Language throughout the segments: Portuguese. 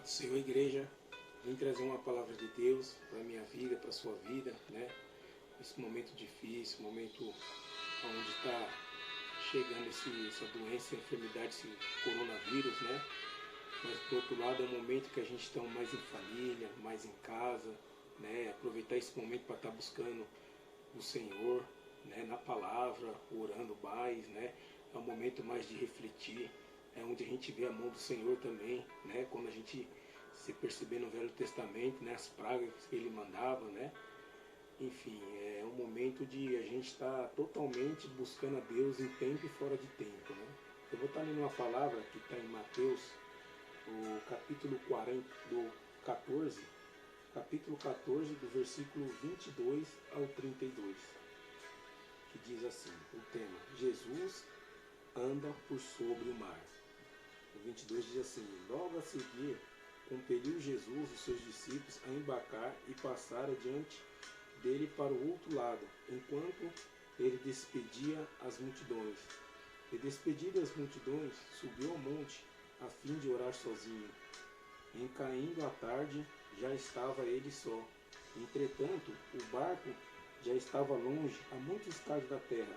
Paz do Senhor, igreja. Vim trazer uma palavra de Deus para a minha vida, para a sua vida, né? Esse momento difícil, momento onde está chegando essa doença, essa enfermidade, esse coronavírus, né? Mas, por outro lado, é um momento que a gente está mais em família, mais em casa, né? Aproveitar esse momento para estar buscando o Senhor, né? Na palavra, orando mais, né? É um momento mais de refletir, é onde a gente vê a mão do Senhor também, né? Quando a gente se perceber no Velho Testamento, né? As pragas que Ele mandava, né? Enfim, é um momento de a gente estar totalmente buscando a Deus em tempo e fora de tempo, né? Eu vou estar lendo uma palavra que está em Mateus, o capítulo 40, do 14, capítulo 14, do versículo 22 ao 32, que diz assim, o tema, Jesus anda por sobre o mar. O 22 diz assim, logo a seguir, compeliu Jesus os seus discípulos a embarcar e passar adiante dele para o outro lado, enquanto ele despedia as multidões. E despedidas as multidões, subiu ao monte, a fim de orar sozinho. Em caindo a tarde, já estava ele só. Entretanto, o barco já estava longe, a muitos estados da terra,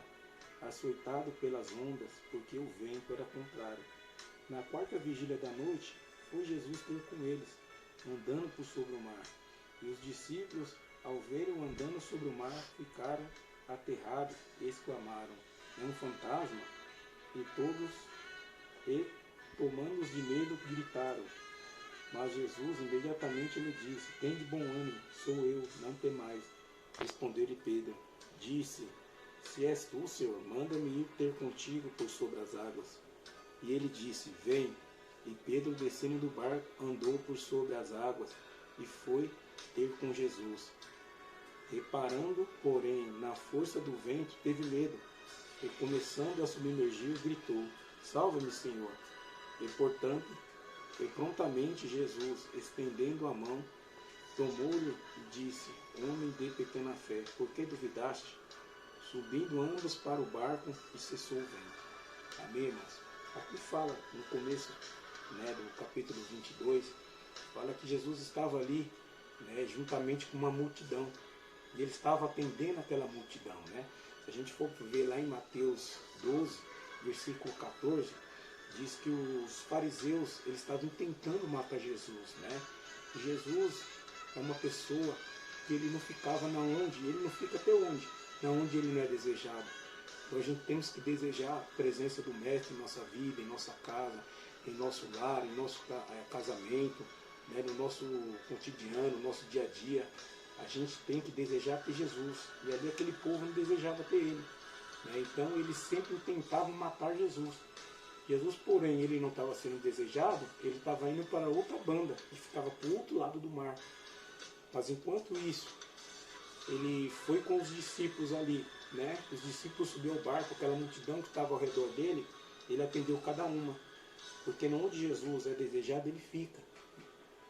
açoitado pelas ondas, porque o vento era contrário. Na quarta vigília da noite, foi Jesus ter com eles, andando por sobre o mar. E os discípulos, ao verem-o andando sobre o mar, ficaram aterrados e exclamaram, é um fantasma? E todos, tomando-os de medo, gritaram. Mas Jesus imediatamente lhe disse, tende bom ânimo, sou eu, não temais. Respondeu-lhe Pedro, disse, se és tu, Senhor, manda-me ir ter contigo por sobre as águas. E ele disse, vem. E Pedro, descendo do barco, andou por sobre as águas e foi ter com Jesus. Reparando, porém, na força do vento, teve medo. E começando a submergir, gritou, salva-me, Senhor. E prontamente Jesus, estendendo a mão, tomou-lhe e disse, homem de pequena fé, por que duvidaste? Subindo ambos para o barco e cessou o vento. Amém, irmãos? Aqui fala, no começo, né, do capítulo 22, fala que Jesus estava ali, né, juntamente com uma multidão. E ele estava atendendo aquela multidão, né? Se a gente for ver lá em Mateus 12, versículo 14, diz que os fariseus eles estavam tentando matar Jesus, né? Jesus é uma pessoa que ele não ficava na onde, ele não fica até onde? Na onde ele não é desejado. Então a gente temos que desejar a presença do Mestre em nossa vida, em nossa casa, em nosso lar, em nosso casamento, né? No nosso cotidiano, no nosso dia a dia. A gente tem que desejar ter Jesus. E ali aquele povo não desejava ter ele. Né? Então eles sempre tentavam matar Jesus. Jesus, porém, ele não estava sendo desejado, ele estava indo para outra banda, que ficava para o outro lado do mar. Mas enquanto isso, ele foi com os discípulos ali, né? Os discípulos subiu ao barco, aquela multidão que estava ao redor dele, ele atendeu cada uma. Porque onde Jesus é desejado, ele fica.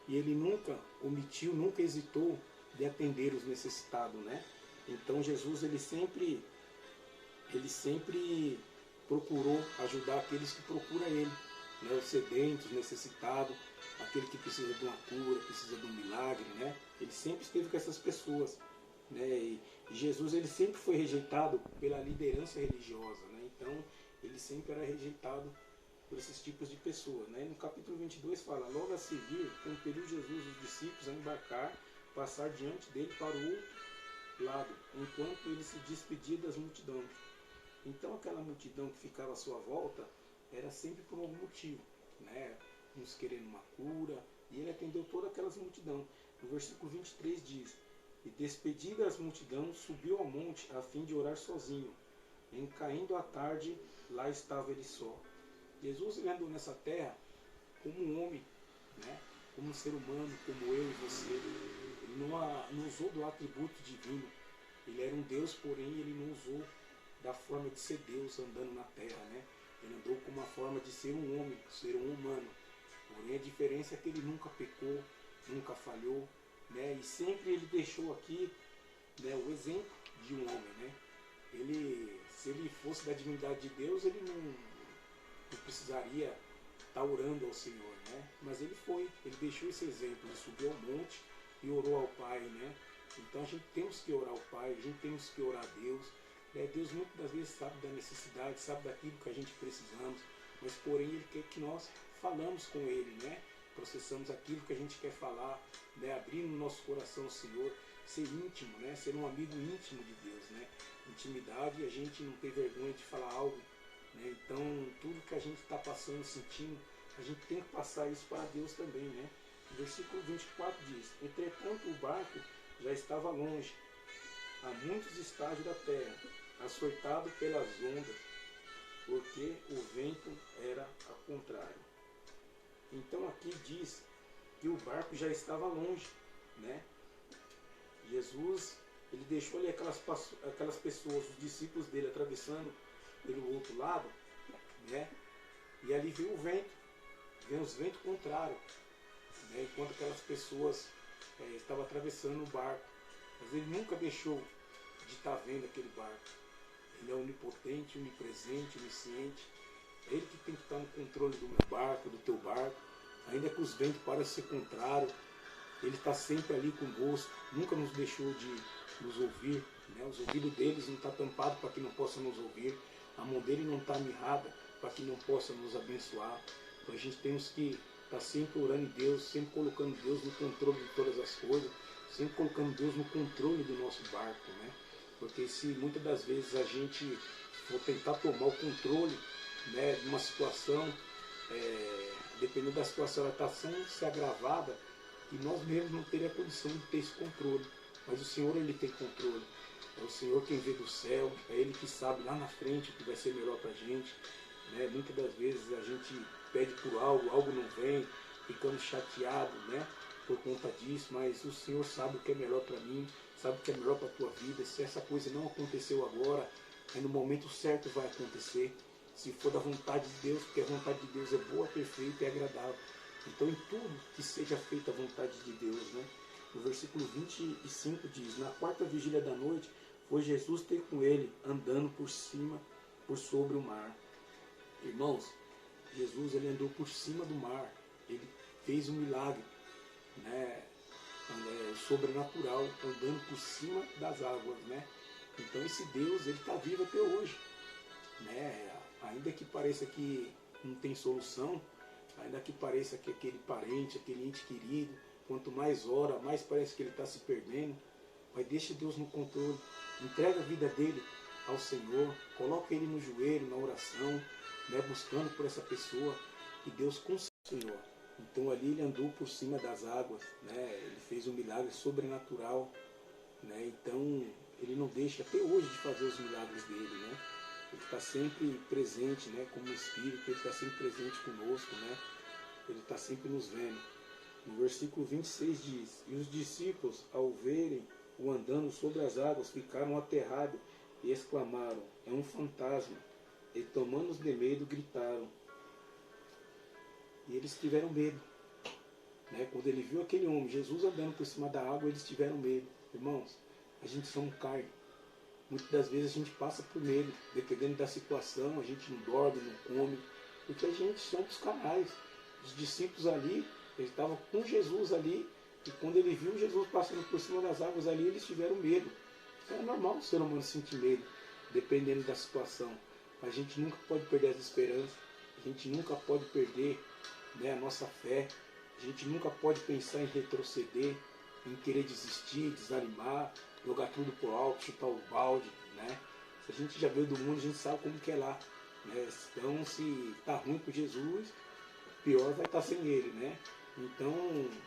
E ele nunca omitiu, nunca hesitou de atender os necessitados, né? Então Jesus, ele sempre procurou ajudar aqueles que procuram ele, né? Os sedentos, necessitados, aquele que precisa de uma cura, precisa de um milagre, né? Ele sempre esteve com essas pessoas, né? E Jesus, ele sempre foi rejeitado pela liderança religiosa, né? Então ele sempre era rejeitado por esses tipos de pessoas, né? No capítulo 22 fala, logo a seguir, compeliu Jesus os discípulos a embarcar, passar diante dele para o outro lado, enquanto ele se despedia das multidões. Então aquela multidão que ficava à sua volta era sempre por algum motivo, né? Uns querendo uma cura, e ele atendeu toda aquelas multidão. No versículo 23 diz, e despedida as multidões, subiu ao monte a fim de orar sozinho. Em caindo a tarde, lá estava ele só. Jesus ele andou nessa terra como um homem, né? Como um ser humano, como eu e você. Ele não usou do atributo divino. Ele era um Deus, porém ele não usou da forma de ser Deus andando na terra, né? Ele andou com uma forma de ser um homem, ser um humano. Porém a diferença é que ele nunca pecou, nunca falhou, né? E sempre ele deixou aqui, né, o exemplo de um homem, né? Se ele fosse da divindade de Deus, ele não precisaria estar orando ao Senhor, né? Mas ele deixou esse exemplo, ele subiu ao monte e orou ao Pai, né? Então a gente temos que orar ao Pai, a gente temos que orar a Deus. Né? Deus muitas das vezes sabe da necessidade, sabe daquilo que a gente precisamos, mas porém Ele quer que nós falamos com Ele, né? Processamos aquilo que a gente quer falar, né? Abrindo o nosso coração ao Senhor, ser íntimo, né? Ser um amigo íntimo de Deus, né? Intimidade, a gente não ter vergonha de falar algo, né? Então tudo que a gente está passando, sentindo, a gente tem que passar isso para Deus também, né? O versículo 24 diz: entretanto o barco já estava longe, a muitos estágios da terra, açoitado pelas ondas, porque o vento era ao contrário. Então aqui diz que o barco já estava longe, né? Jesus, ele deixou ali aquelas pessoas, os discípulos dele, atravessando pelo outro lado, né? E ali veio o vento, veio os ventos contrários, né? Enquanto aquelas pessoas estavam atravessando o barco. Mas ele nunca deixou de estar vendo aquele barco. Ele é onipotente, onipresente, onisciente. É ele que tem que estar no controle do meu barco, do teu barco. Ainda que os ventos pareçam ser contrários, ele está sempre ali conosco, nunca nos deixou de nos ouvir. Né? Os ouvidos deles não estão tampados para que não possa nos ouvir. A mão dele não está mirrada para que não possa nos abençoar. Então a gente temos que estar sempre orando em Deus, sempre colocando Deus no controle de todas as coisas, sempre colocando Deus no controle do nosso barco. Né? Porque se muitas das vezes a gente for tentar tomar o controle, né, de uma situação, dependendo da situação, ela está sendo se agravada, e nós mesmos não teríamos a condição de ter esse controle. Mas o Senhor, ele tem controle. É o Senhor quem vê do céu, é Ele que sabe lá na frente o que vai ser melhor para a gente. Né? Muitas das vezes a gente pede por algo não vem, ficamos chateados, né, por conta disso, mas o Senhor sabe o que é melhor para mim, sabe o que é melhor para a tua vida. Se essa coisa não aconteceu agora, aí no momento certo vai acontecer. Se for da vontade de Deus, porque a vontade de Deus é boa, perfeita e agradável. Então em tudo que seja feita a vontade de Deus, né? No versículo 25 diz: na quarta vigília da noite, foi Jesus ter com ele, andando por cima, por sobre o mar. Irmãos, Jesus, ele andou por cima do mar, ele fez um milagre, né? Sobrenatural, andando por cima das águas, né? Então esse Deus, ele está vivo até hoje, né? Ainda que pareça que não tem solução, ainda que pareça que aquele parente, aquele ente querido, quanto mais ora, mais parece que ele está se perdendo, mas deixa Deus no controle, entrega a vida dele ao Senhor, coloca ele no joelho, na oração, né, buscando por essa pessoa, e Deus concede o Senhor. Então ali ele andou por cima das águas, né, ele fez um milagre sobrenatural, né, então ele não deixa até hoje de fazer os milagres dele, né? Ele está sempre presente, né, como Espírito, ele está sempre presente conosco, né? Ele está sempre nos vendo. No versículo 26 diz: e os discípulos, ao verem o andando sobre as águas, ficaram aterrados e exclamaram: é um fantasma. E tomando-os de medo, gritaram. E eles tiveram medo. Né? Quando ele viu aquele homem, Jesus andando por cima da água, eles tiveram medo. Irmãos, a gente somos carne. Muitas das vezes a gente passa por medo, dependendo da situação, a gente não dorme, não come, porque a gente somos carnais. Os discípulos ali, eles estavam com Jesus ali, e quando ele viu Jesus passando por cima das águas ali, eles tiveram medo. Então é normal o ser humano sentir medo, dependendo da situação. A gente nunca pode perder as esperanças, a gente nunca pode perder, né, a nossa fé, a gente nunca pode pensar em retroceder, em querer desistir, desanimar, jogar tudo pro alto, chutar o balde, né? Se a gente já veio do mundo, a gente sabe como que é lá, né? Então, se está ruim com Jesus, pior vai estar sem ele, né? Então,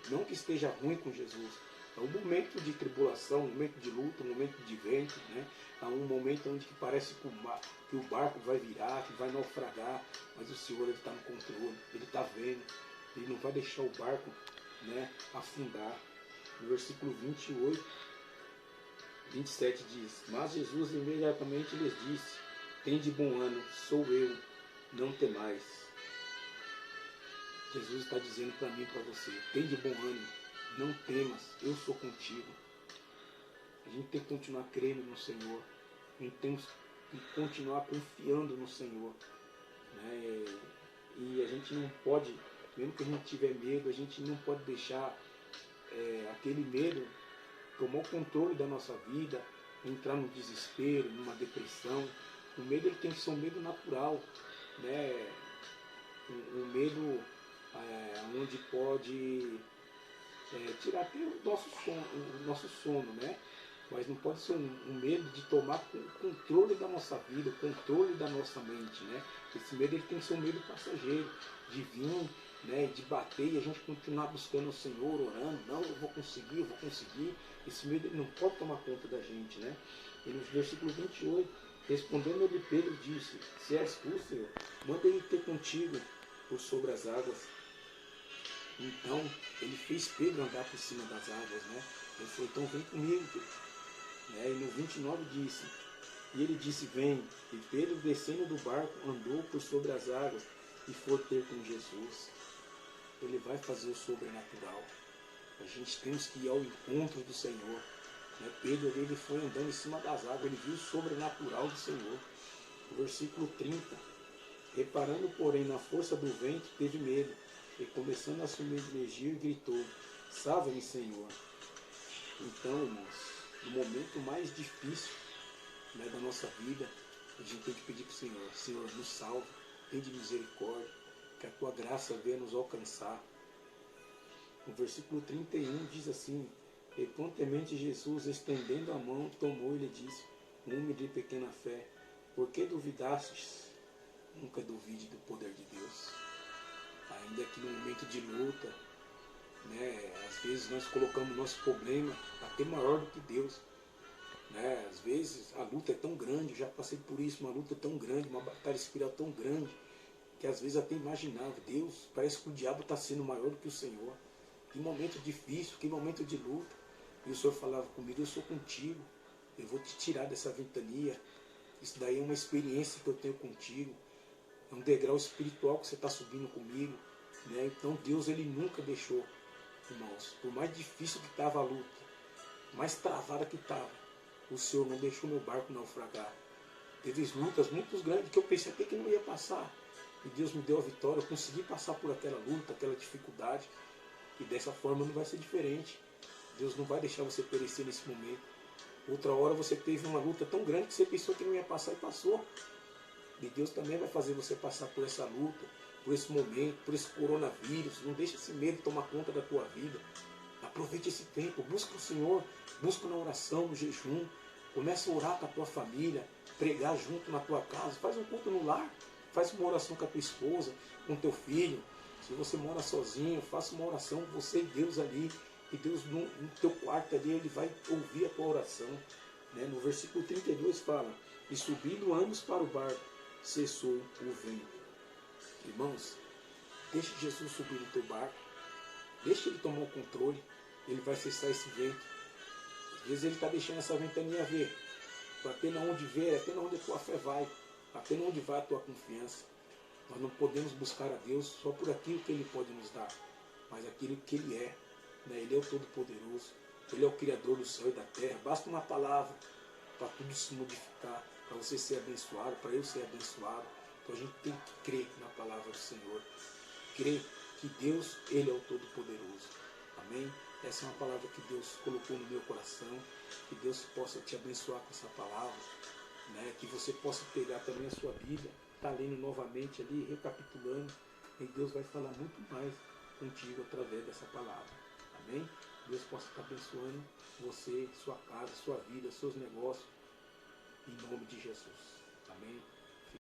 não que esteja ruim com Jesus, é um momento de tribulação, um momento de luta, um momento de vento, né? É um momento onde que parece que o barco vai virar, que vai naufragar, mas o Senhor está no controle, Ele está vendo, Ele não vai deixar o barco, né, afundar. No versículo 28, 27 diz: mas Jesus imediatamente lhes disse: tende bom ânimo, sou eu, não temais. Jesus está dizendo para mim e para você: tende bom ânimo, não temas, eu sou contigo. A gente tem que continuar crendo no Senhor, a gente tem que continuar confiando no Senhor, né? E a gente não pode, mesmo que a gente tiver medo, a gente não pode deixar aquele medo tomar o controle da nossa vida, entrar no desespero, numa depressão. O medo ele tem que ser um medo natural, né? Um medo onde pode tirar até o nosso sono, né? Mas não pode ser um medo de tomar o controle da nossa vida, o controle da nossa mente, né? Esse medo ele tem que ser um medo passageiro, de vir, né, de bater e a gente continuar buscando o Senhor, orando, não, eu vou conseguir, eu vou conseguir. Esse medo ele não pode tomar conta da gente, né? E no versículo 28, respondendo-lhe Pedro, disse, se és tu, Senhor, manda ele ter contigo por sobre as águas. Então, ele fez Pedro andar por cima das águas, né? Ele falou, então vem comigo, Pedro. E no 29 disse, e ele disse, vem. E Pedro, descendo do barco, andou por sobre as águas e foi ter com Jesus. Ele vai fazer o sobrenatural. A gente temos que ir ao encontro do Senhor. Né? Pedro ele foi andando em cima das águas, ele viu o sobrenatural do Senhor. O versículo 30. Reparando, porém, na força do vento, teve medo, e começando a submergir, gritou, salva-me, Senhor. Então, irmãos, no momento mais difícil, né, da nossa vida, a gente tem que pedir para o Senhor, Senhor, nos salva, tem de misericórdia, que a tua graça venha nos alcançar. No versículo 31 diz assim, e prontamente Jesus, estendendo a mão, tomou e lhe disse, homem de pequena fé, por que duvidastes? Nunca duvide do poder de Deus. Ainda que no momento de luta, né, às vezes nós colocamos nosso problema até maior do que Deus. Né? Às vezes a luta é tão grande, eu já passei por isso, uma luta tão grande, uma batalha espiritual tão grande, que às vezes até imaginava, Deus, parece que o diabo está sendo maior do que o Senhor. Que momento difícil, que momento de luta. E o Senhor falava comigo, eu sou contigo, eu vou te tirar dessa ventania. Isso daí é uma experiência que eu tenho contigo. É um degrau espiritual que você está subindo comigo. Né? Então Deus ele nunca deixou, irmãos, por mais difícil que estava a luta, mais travada que estava, o Senhor não deixou meu barco naufragar. Teve lutas muito grandes que eu pensei até que não ia passar. E Deus me deu a vitória, eu consegui passar por aquela luta, aquela dificuldade. E dessa forma não vai ser diferente. Deus não vai deixar você perecer nesse momento. Outra hora você teve uma luta tão grande que você pensou que não ia passar e passou. E Deus também vai fazer você passar por essa luta, por esse momento, por esse coronavírus. Não deixe esse medo tomar conta da tua vida. Aproveite esse tempo, busca o Senhor, busca na oração, no jejum. Começa a orar com a tua família, pregar junto na tua casa. Faz um culto no lar, faz uma oração com a tua esposa, com o teu filho. Se você mora sozinho, faça uma oração, você e Deus ali. E Deus no teu quarto ali, Ele vai ouvir a tua oração. Né? No versículo 32 fala, e subindo ambos para o barco, cessou o vento. Irmãos, deixe Jesus subir no teu barco, deixe Ele tomar o controle, Ele vai cessar esse vento. Às vezes Ele está deixando essa ventania ver, até onde ver, até onde a tua fé vai, até onde vai a tua confiança. Nós não podemos buscar a Deus só por aquilo que Ele pode nos dar, mas aquilo que Ele é. Né? Ele é o Todo-Poderoso, Ele é o Criador do céu e da terra. Basta uma palavra para tudo se modificar, para você ser abençoado, para eu ser abençoado. Então a gente tem que crer na palavra do Senhor, crer que Deus, Ele é o Todo-Poderoso. Amém? Essa é uma palavra que Deus colocou no meu coração, que Deus possa te abençoar com essa palavra, né? Que você possa pegar também a sua Bíblia, está lendo novamente ali, recapitulando, e Deus vai falar muito mais contigo através dessa palavra. Amém? Deus possa estar abençoando você, sua casa, sua vida, seus negócios, em nome de Jesus. Amém?